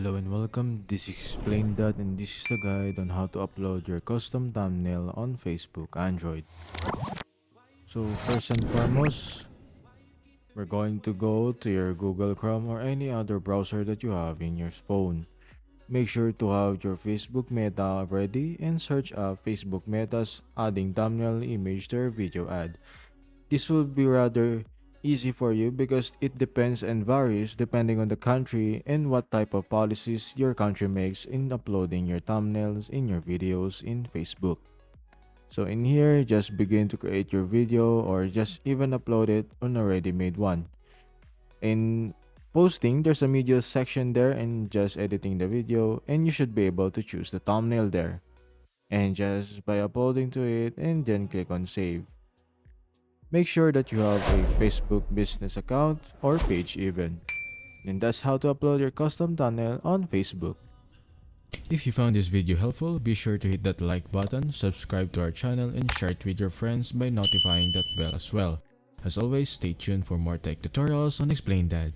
Hello and welcome. This is Explain That, and this is a guide on how to upload your custom thumbnail on Facebook Android. So first and foremost, we're going to go to your Google Chrome or any other browser that you have in your phone. Make sure to have your Facebook Meta ready and search up Facebook Meta's adding thumbnail image to your video ad. This will be rather easy for you because it depends and varies depending on the country and what type of policies your country makes in uploading your thumbnails in your videos in Facebook. So in here, just begin to create your video or just even upload it on a ready-made one. In posting, there's a media section there and just editing the video, and you should be able to choose the thumbnail there. And just by uploading to it and then click on save. Make sure that you have a Facebook business account or page even. And that's how to upload your custom thumbnail on Facebook. If you found this video helpful, be sure to hit that like button, subscribe to our channel, and share it with your friends by notifying that bell as well. As always, stay tuned for more tech tutorials on Explain That.